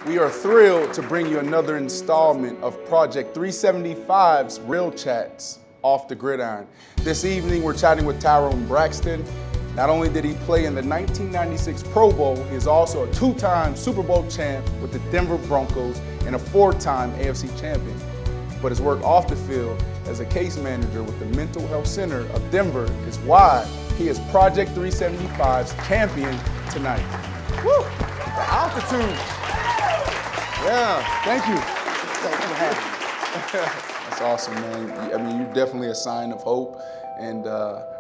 We are thrilled to bring you another installment of Project 375's Real Chats off the Gridiron. This evening, we're chatting with Tyrone Braxton. Not only did he play in the 1996 Pro Bowl, he is also a two-time Super Bowl champ with the Denver Broncos and a four-time AFC champion. But his work off the field as a case manager with the Mental Health Center of Denver is why he is Project 375's champion tonight. Woo! The altitude. Yeah, thank you. Thank you for having me. That's awesome, man. I mean, you're definitely a sign of hope and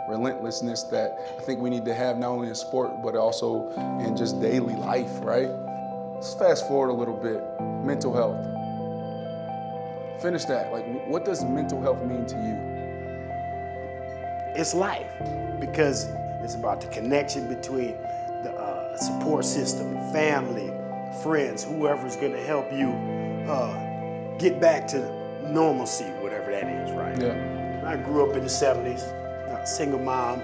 relentlessness that I think we need to have not only in sport, but also in just daily life, right? Let's fast forward a little bit. Mental health. Finish that. Like, what does mental health mean to you? It's life, because it's about the connection between the support system, family, friends, whoever's gonna help you get back to normalcy, whatever that is, right? Yeah. I grew up in the 70s, single mom,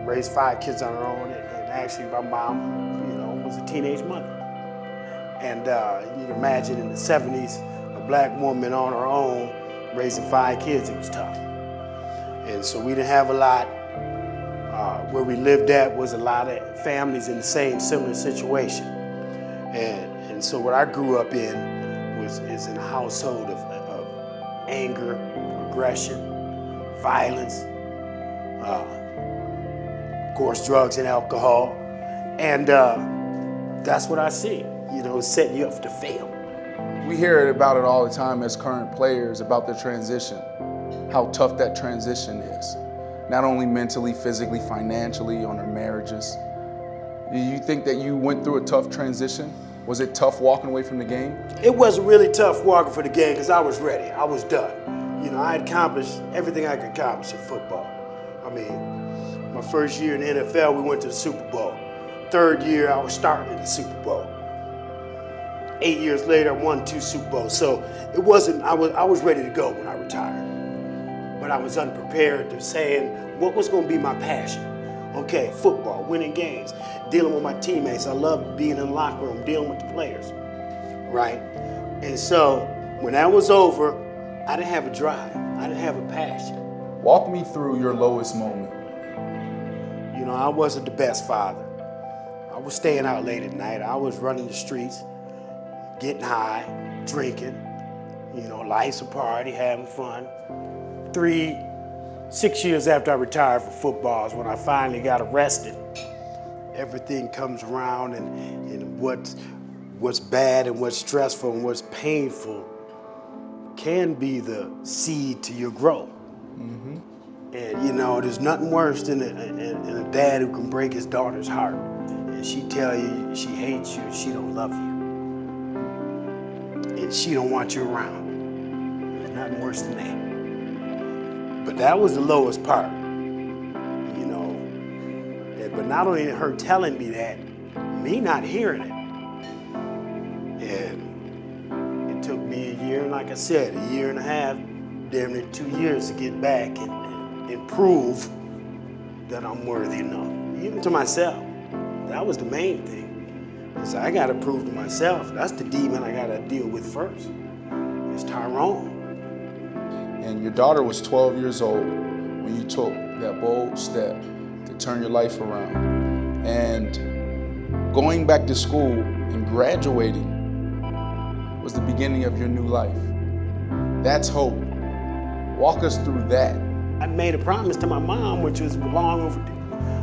raised 5 kids on her own, and actually my mom, was a teenage mother. And you can imagine in the 70s, a black woman on her own, raising 5 kids, it was tough. And so we didn't have a lot. Where we lived at was a lot of families in the same similar situation. And so what I grew up in is in a household of anger, aggression, violence, of course, drugs and alcohol. And that's what I see, setting you up to fail. We hear about it all the time as current players, about the transition, how tough that transition is. Not only mentally, physically, financially, on their marriages. Do you think that you went through a tough transition? Was it tough walking away from the game? It wasn't really tough walking for the game because I was ready. I was done. I had accomplished everything I could accomplish in football. I mean, my first year in the NFL, we went to the Super Bowl. Third year, I was starting in the Super Bowl. 8 years later, I won 2 Super Bowls. So it wasn't, I was ready to go when I retired. But I was unprepared to saying what was going to be my passion. Okay, football, winning games, dealing with my teammates. I love being in the locker room, dealing with the players, right? And so when that was over, I didn't have a drive. I didn't have a passion. Walk me through your lowest moment. I wasn't the best father. I was staying out late at night. I was running the streets, getting high, drinking. Life's a party, having fun. 6 years after I retired from football is when I finally got arrested. Everything comes around, and what's bad and what's stressful and what's painful can be the seed to your growth. Mm-hmm. And there's nothing worse than a dad who can break his daughter's heart, and she tell you she hates you and she don't love you, and she don't want you around. There's nothing worse than that. But that was the lowest part, But not only her telling me that, me not hearing it. And it took me a year, and like I said, a year and a half, damn near 2 years to get back and prove that I'm worthy enough, even to myself. That was the main thing. So I got to prove to myself. That's the demon I got to deal with first. It's Tyrone. And your daughter was 12 years old when you took that bold step to turn your life around. And going back to school and graduating was the beginning of your new life. That's hope. Walk us through that. I made a promise to my mom, which was long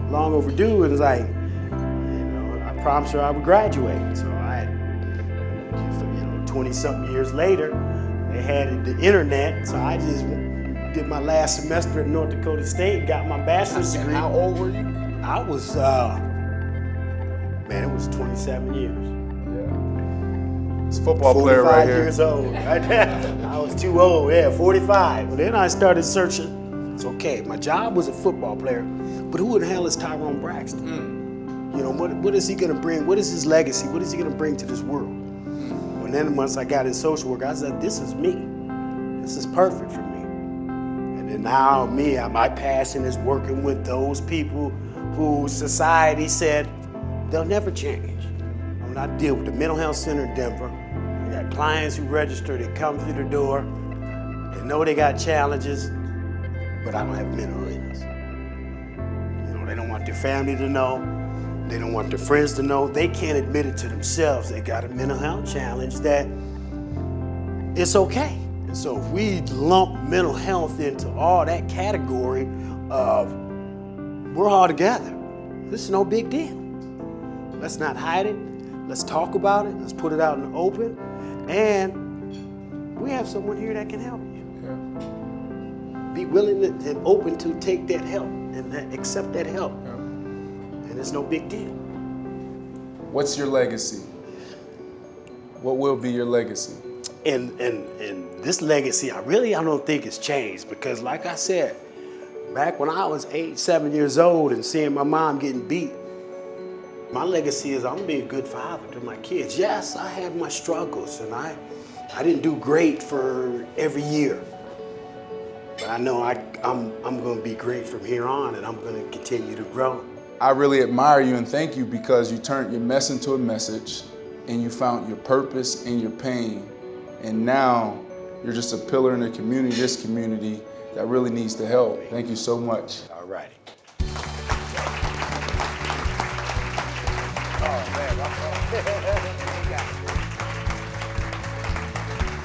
overdue. It was like, I promised her I would graduate. So I had, 20-something years later, they had the internet, so I just did my last semester at North Dakota State, got my bachelor's degree. How old were you? I was, it was 27 years. Yeah. It's a football player right here. 45 years old. I was too old, 45. But then I started searching. It's okay, my job was a football player, but who the hell is Tyrone Braxton? What is he gonna bring? What is his legacy? What is he gonna bring to this world? And then once I got in social work, I said, this is me. This is perfect for me. And then now my passion is working with those people who society said they'll never change. They'll when I deal with the mental health center in Denver, I got clients who register, they come through the door, they know they got challenges, but I don't have mental illness. You know, they don't want their family to know, they don't want their friends to know, they can't admit it to themselves. They got a mental health challenge that it's okay. And so if we lump mental health into all that category of we're all together, this is no big deal. Let's not hide it. Let's talk about it. Let's put it out in the open. And we have someone here that can help you. Yeah. Be willing and open to take that help and accept that help. Yeah. And it's no big deal. What's your legacy? What will be your legacy? And this legacy, I don't think it's changed, because like I said, back when I was 7 years old and seeing my mom getting beat, my legacy is I'm being a good father to my kids. Yes, I had my struggles and I didn't do great for every year. But I know I'm gonna be great from here on, and I'm gonna continue to grow. I really admire you and thank you, because you turned your mess into a message and you found your purpose in your pain. And now you're just a pillar in the community, this community that really needs the help. Thank you so much. All righty.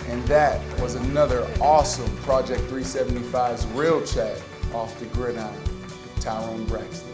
And that was another awesome Project 375's Real Chat off the Gridiron with Tyrone Braxton.